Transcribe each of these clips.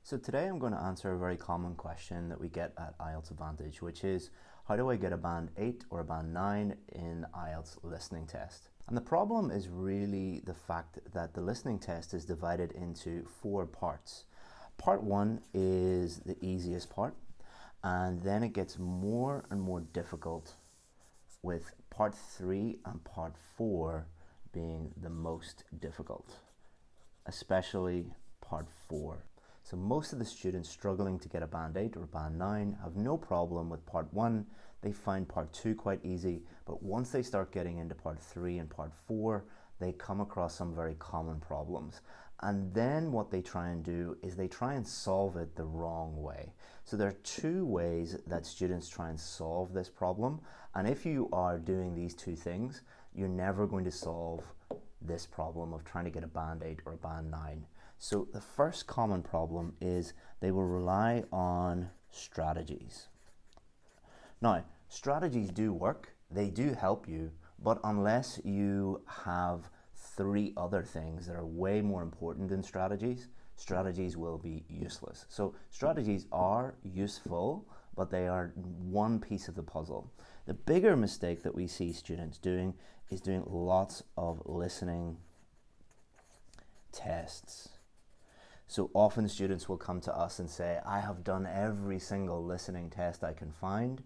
So today I'm going to answer a very common question that we get at IELTS Advantage, which is, how do I get a band 8 or a band 9 in IELTS listening test? And the problem is really the fact that the listening test is divided into 4 parts. Part 1 is the easiest part, and then it gets more and more difficult, with part 3 and part 4 being the most difficult, especially part 4. So most of the students struggling to get a band 8 or a band 9 have no problem with part 1. They find part 2 quite easy, but once they start getting into part 3 and part 4, they come across some very common problems. And then what they try and do is they try and solve it the wrong way. So there are 2 ways that students try and solve this problem. And if you are doing these 2 things, you're never going to solve this problem of trying to get a band 8 or a band 9. So the first common problem is they will rely on strategies. Now, strategies do work, they do help you, but unless you have 3 other things that are way more important than strategies, strategies will be useless. So strategies are useful, but they are one piece of the puzzle. The bigger mistake that we see students doing is doing lots of listening tests. So often students will come to us and say, I have done every single listening test I can find,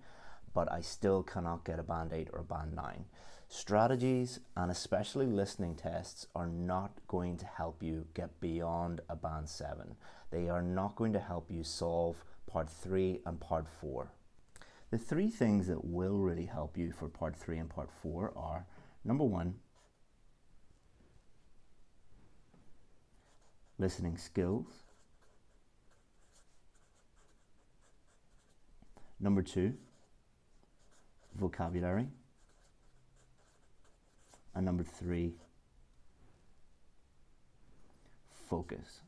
but I still cannot get a band 8 or a band 9. Strategies, and especially listening tests, are not going to help you get beyond a band 7. They are not going to help you solve part 3 and part 4. The 3 things that will really help you for part 3 and part 4 are, number 1, listening skills. Number 2, vocabulary. And number 3, focus.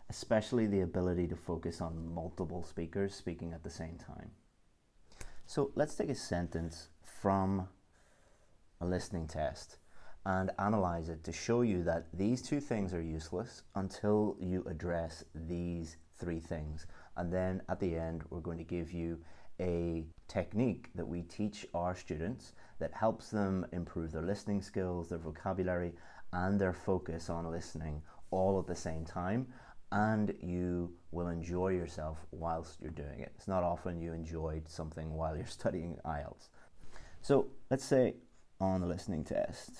Especially the ability to focus on multiple speakers speaking at the same time. So let's take a sentence from a listening test and analyze it to show you that these 2 things are useless until you address these 3 things. And then at the end, we're going to give you a technique that we teach our students that helps them improve their listening skills, their vocabulary, and their focus on listening all at the same time. And you will enjoy yourself whilst you're doing it. It's not often you enjoyed something while you're studying IELTS. So let's say on a listening test,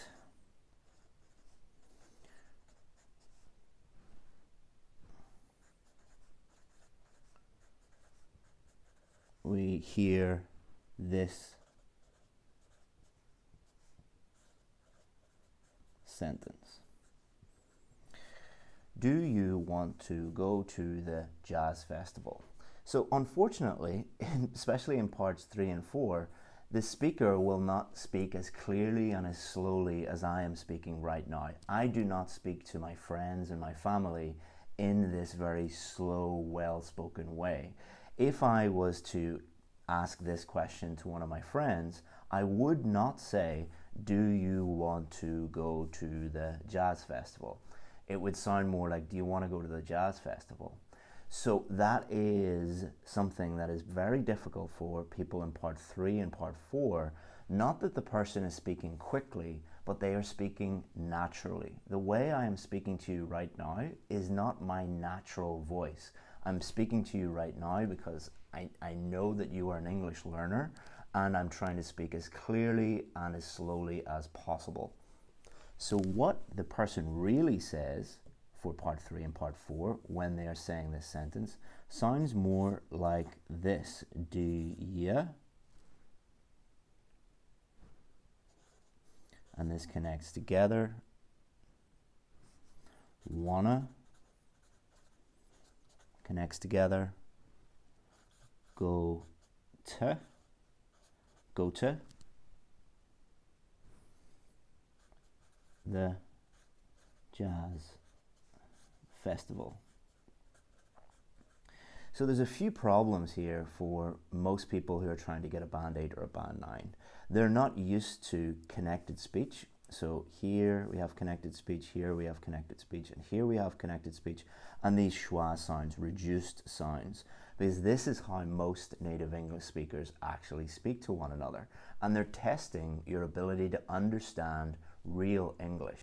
we hear this sentence. Do you want to go to the jazz festival? So unfortunately, especially in parts 3 and 4, the speaker will not speak as clearly and as slowly as I am speaking right now. I do not speak to my friends and my family in this very slow, well-spoken way. If I was to ask this question to one of my friends, I would not say, do you want to go to the jazz festival? It would sound more like, do you want to go to the jazz festival? So that is something that is very difficult for people in part 3 and part 4. Not that the person is speaking quickly, but they are speaking naturally. The way I am speaking to you right now is not my natural voice. I'm speaking to you right now because I know that you are an English learner, and I'm trying to speak as clearly and as slowly as possible. So what the person really says for part 3 and part 4 when they are saying this sentence sounds more like this. Do ya? And this connects together. Wanna connects together. Go to the jazz festival. So there's a few problems here for most people who are trying to get a band 8 or a band 9. They're not used to connected speech, So here we have connected speech, here we have connected speech, and here we have connected speech, and these schwa sounds, reduced sounds, because this is how most native English speakers actually speak to one another, and they're testing your ability to understand real English.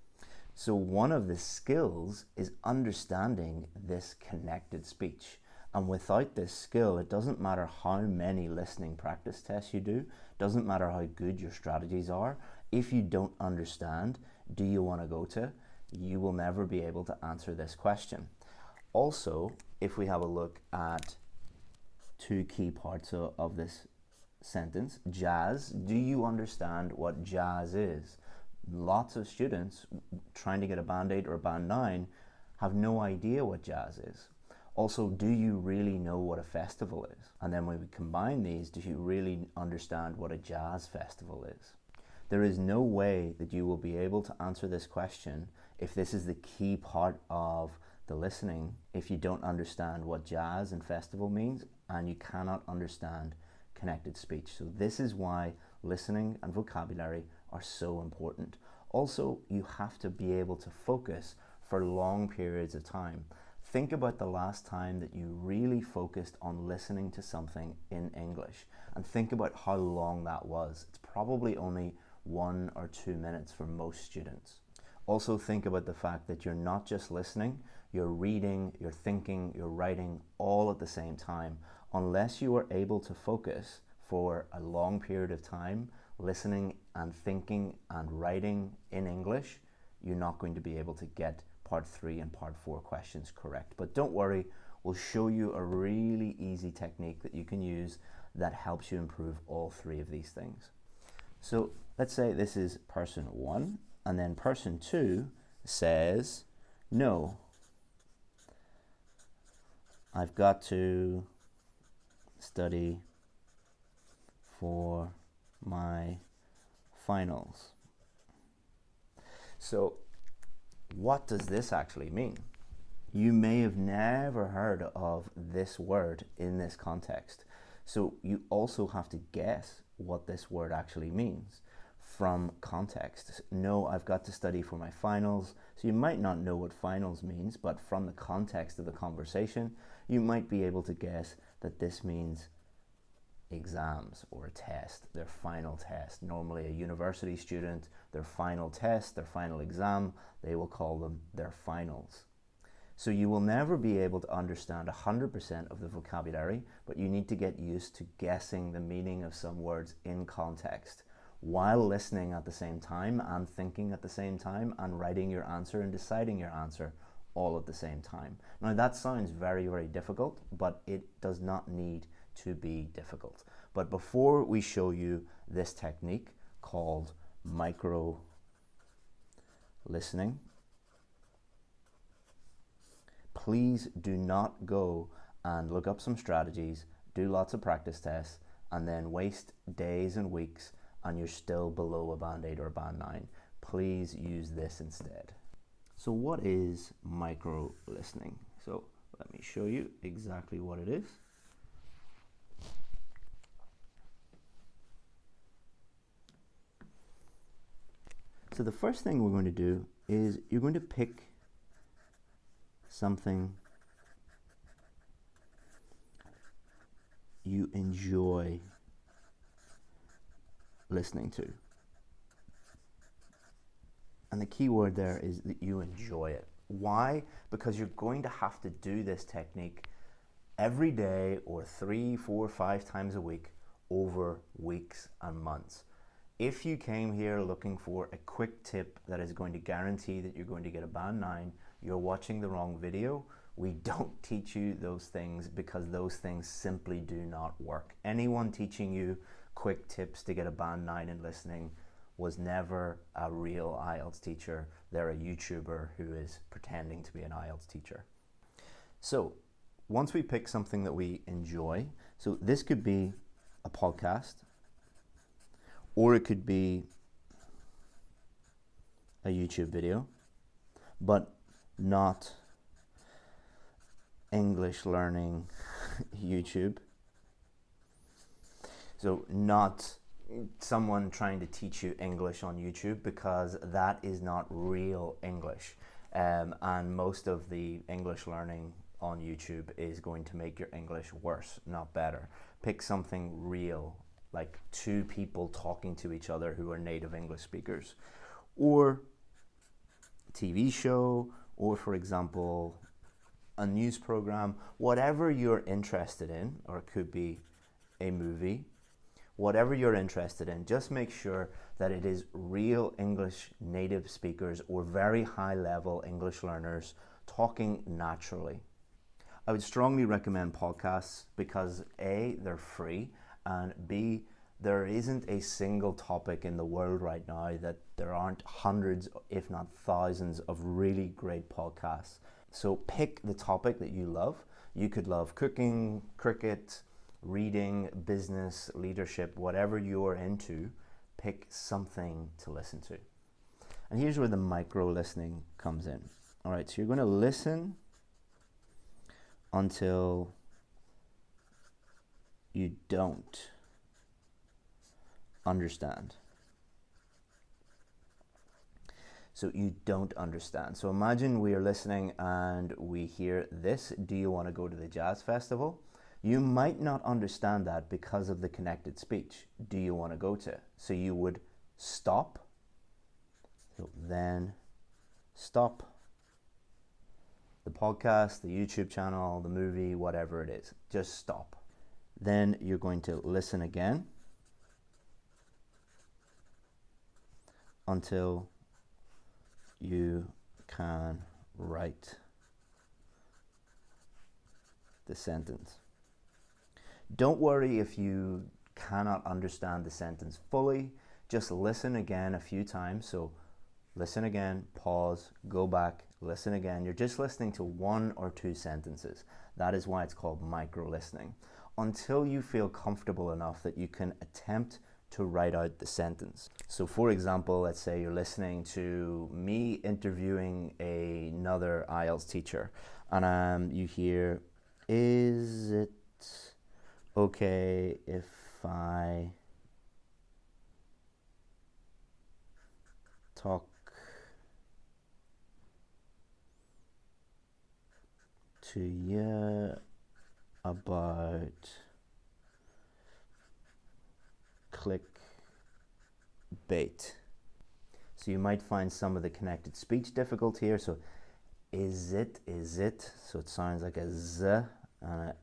So one of the skills is understanding this connected speech. And without this skill, it doesn't matter how many listening practice tests you do, doesn't matter how good your strategies are, if you don't understand, do you want to go to, you will never be able to answer this question. Also, if we have a look at two key parts of this sentence, jazz, do you understand what jazz is? Lots of students trying to get a band 8 or a band 9 have no idea what jazz is. Also, do you really know what a festival is? And then when we combine these, do you really understand what a jazz festival is? There is no way that you will be able to answer this question if this is the key part of the listening, if you don't understand what jazz and festival means, and you cannot understand connected speech. So this is why listening and vocabulary are so important. Also, you have to be able to focus for long periods of time. Think about the last time that you really focused on listening to something in English, and think about how long that was. It's probably only 1 or 2 minutes for most students. Also think about the fact that you're not just listening, you're reading, you're thinking, you're writing all at the same time. Unless you are able to focus for a long period of time, listening and thinking and writing in English, you're not going to be able to get part 3 and part 4 questions correct. But don't worry, we'll show you a really easy technique that you can use that helps you improve all 3 of these things. So let's say this is person 1, and then person 2 says, no, I've got to study for my finals. So what does this actually mean? You may have never heard of this word in this context. So you also have to guess what this word actually means from context. No, I've got to study for my finals. So you might not know what finals means, but from the context of the conversation, you might be able to guess that this means exams or a test, their final test. Normally a university student, their final test, their final exam, they will call them their finals. So you will never be able to understand 100% of the vocabulary, but you need to get used to guessing the meaning of some words in context while listening at the same time and thinking at the same time and writing your answer and deciding your answer all at the same time. Now that sounds very, very difficult, but it does not need to be difficult. But before we show you this technique called micro listening, please do not go and look up some strategies, do lots of practice tests, and then waste days and weeks and you're still below a band 8 or a band 9. Please use this instead. So what is micro listening? So let me show you exactly what it is. So the first thing we're going to do is you're going to pick something you enjoy listening to. And the key word there is that you enjoy it. Why? Because you're going to have to do this technique every day or 3, 4, 5 times a week over weeks and months. If you came here looking for a quick tip that is going to guarantee that you're going to get a band 9, you're watching the wrong video. We don't teach you those things because those things simply do not work. Anyone teaching you quick tips to get a band 9 in listening was never a real IELTS teacher. They're a YouTuber who is pretending to be an IELTS teacher. So once we pick something that we enjoy, so this could be a podcast, or it could be a YouTube video, but not English learning YouTube. So not someone trying to teach you English on YouTube, because that is not real English. And most of the English learning on YouTube is going to make your English worse, not better. Pick something real, like two people talking to each other who are native English speakers, or TV show, or for example, a news program, whatever you're interested in, or it could be a movie, whatever you're interested in, just make sure that it is real English native speakers or very high level English learners talking naturally. I would strongly recommend podcasts because A, they're free, and B, there isn't a single topic in the world right now that there aren't hundreds, if not thousands, of really great podcasts. So pick the topic that you love. You could love cooking, cricket, reading, business, leadership, whatever you're into, pick something to listen to. And here's where the micro listening comes in. All right, so you're going to listen until you don't understand. So you don't understand. So imagine we are listening and we hear this: do you want to go to the jazz festival? You might not understand that because of the connected speech. Do you want to go to? So you would stop. So then stop the podcast, the YouTube channel, the movie, whatever it is. Just stop. Then you're going to listen again until you can write the sentence. Don't worry if you cannot understand the sentence fully. Just listen again a few times. So listen again, pause, go back, listen again. You're just listening to one or two sentences. That is why it's called micro listening. Until you feel comfortable enough that you can attempt to write out the sentence. So for example, let's say you're listening to me interviewing another IELTS teacher, and you hear, is it okay if I talk to you about clickbait? So you might find some of the connected speech difficult here. So is it, so it sounds like a z and a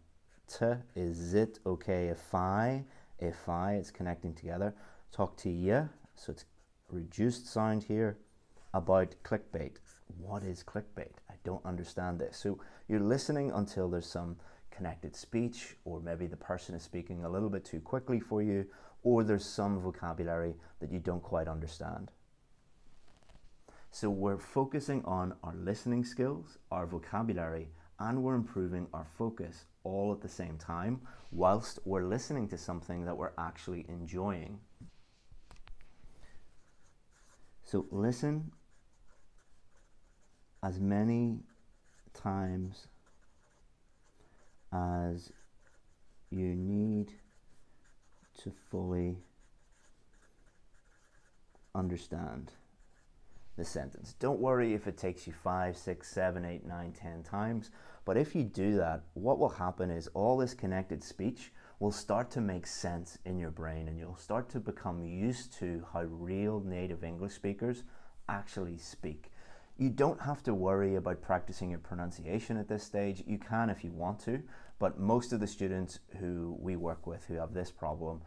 t. Is it okay if I, it's connecting together. Talk to you, so it's reduced sound here, about clickbait. What is clickbait? I don't understand this. So you're listening until there's some connected speech, or maybe the person is speaking a little bit too quickly for you, or there's some vocabulary that you don't quite understand. So we're focusing on our listening skills, our vocabulary, and we're improving our focus all at the same time whilst we're listening to something that we're actually enjoying. So listen as many times as you need to fully understand the sentence. Don't worry if it takes you 5, 6, 7, 8, 9, 10 times, but if you do that, what will happen is all this connected speech will start to make sense in your brain, and you'll start to become used to how real native English speakers actually speak. You don't have to worry about practicing your pronunciation at this stage. You can if you want to, but most of the students who we work with who have this problem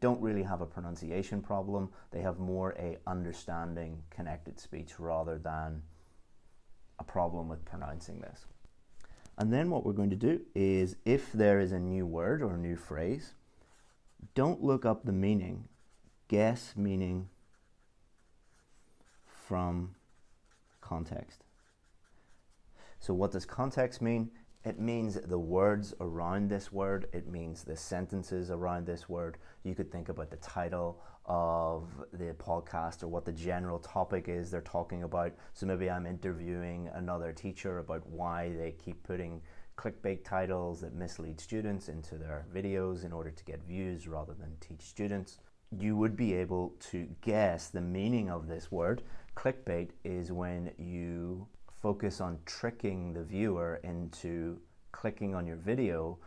don't really have a pronunciation problem. They have more a understanding connected speech rather than a problem with pronouncing this. And then what we're going to do is, if there is a new word or a new phrase, don't look up the meaning. Guess meaning from context. So what does context mean? It means the words around this word. It means the sentences around this word. You could think about the title of the podcast or what the general topic is they're talking about. So maybe I'm interviewing another teacher about why they keep putting clickbait titles that mislead students into their videos in order to get views rather than teach students. you would be able to guess the meaning of this word. Clickbait is when you focus on tricking the viewer into clicking on your video.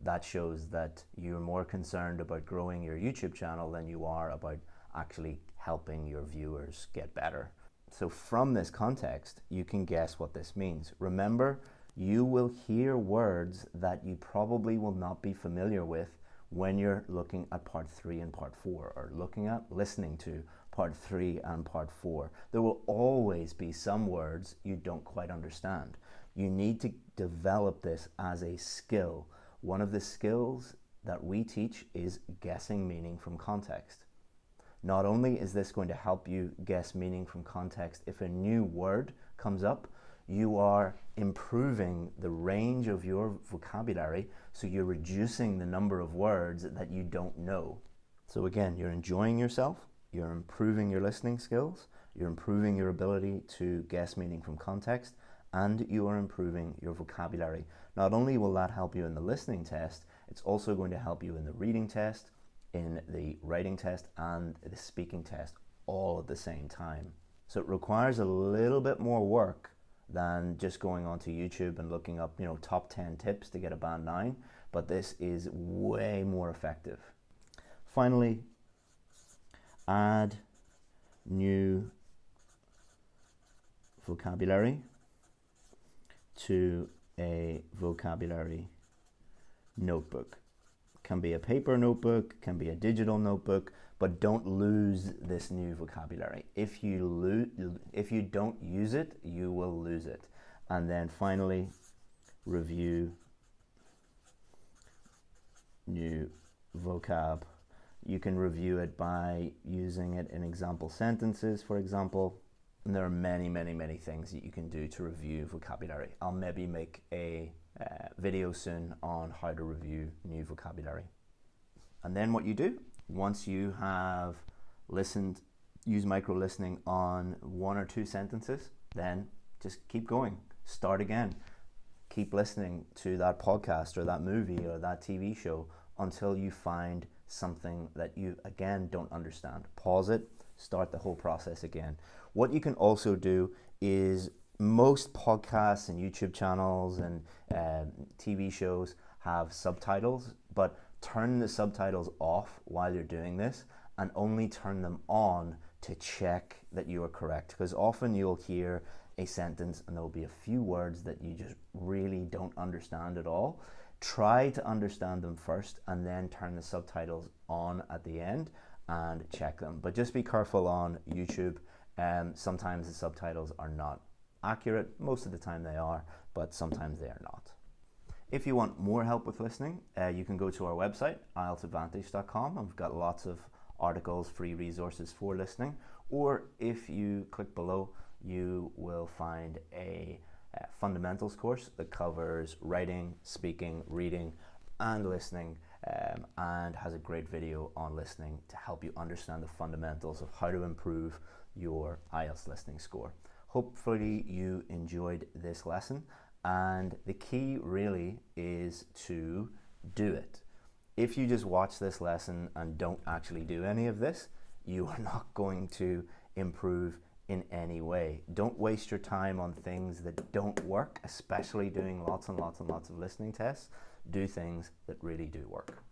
That shows that you're more concerned about growing your YouTube channel than you are about actually helping your viewers get better. So from this context, you can guess what this means. Remember, you will hear words that you probably will not be familiar with when you're looking at part 3 and part 4, or listening to part 3 and part 4. There will always be some words you don't quite understand. You need to develop this as a skill. One of the skills that we teach is guessing meaning from context. Not only is this going to help you guess meaning from context, if a new word comes up, you are improving the range of your vocabulary, so you're reducing the number of words that you don't know. So again, you're enjoying yourself, you're improving your listening skills, you're improving your ability to guess meaning from context, and you are improving your vocabulary. Not only will that help you in the listening test, it's also going to help you in the reading test, in the writing test, and the speaking test, all at the same time. So it requires a little bit more work than just going onto YouTube and looking up, top 10 tips to get a band 9, but this is way more effective. Finally, add new vocabulary to a vocabulary notebook. Can be a paper notebook, can be a digital notebook, but don't lose this new vocabulary. If you don't use it, you will lose it. And then finally, review new vocab. You can review it by using it in example sentences, for example. And there are many, many, many things that you can do to review vocabulary. I'll maybe make a video soon on how to review new vocabulary. And then what you do, once you have use micro listening on 1 or 2 sentences, then just keep going, start again. Keep listening to that podcast or that movie or that TV show until you find something that you, again, don't understand. Pause it, start the whole process again. What you can also do is, most podcasts and YouTube channels and TV shows have subtitles, but turn the subtitles off while you're doing this and only turn them on to check that you are correct. Because often you'll hear a sentence and there will be a few words that you just really don't understand at all. Try to understand them first and then turn the subtitles on at the end and check them. But just be careful on YouTube. Sometimes the subtitles are not accurate. Most of the time they are, but sometimes they are not. If you want more help with listening, you can go to our website, IELTSadvantage.com, and we've got lots of articles, free resources for listening. Or if you click below, you will find a fundamentals course that covers writing, speaking, reading, and listening, and has a great video on listening to help you understand the fundamentals of how to improve your IELTS listening score. Hopefully you enjoyed this lesson, and the key really is to do it. If you just watch this lesson and don't actually do any of this, you are not going to improve in any way. Don't waste your time on things that don't work, especially doing lots and lots and lots of listening tests. Do things that really do work.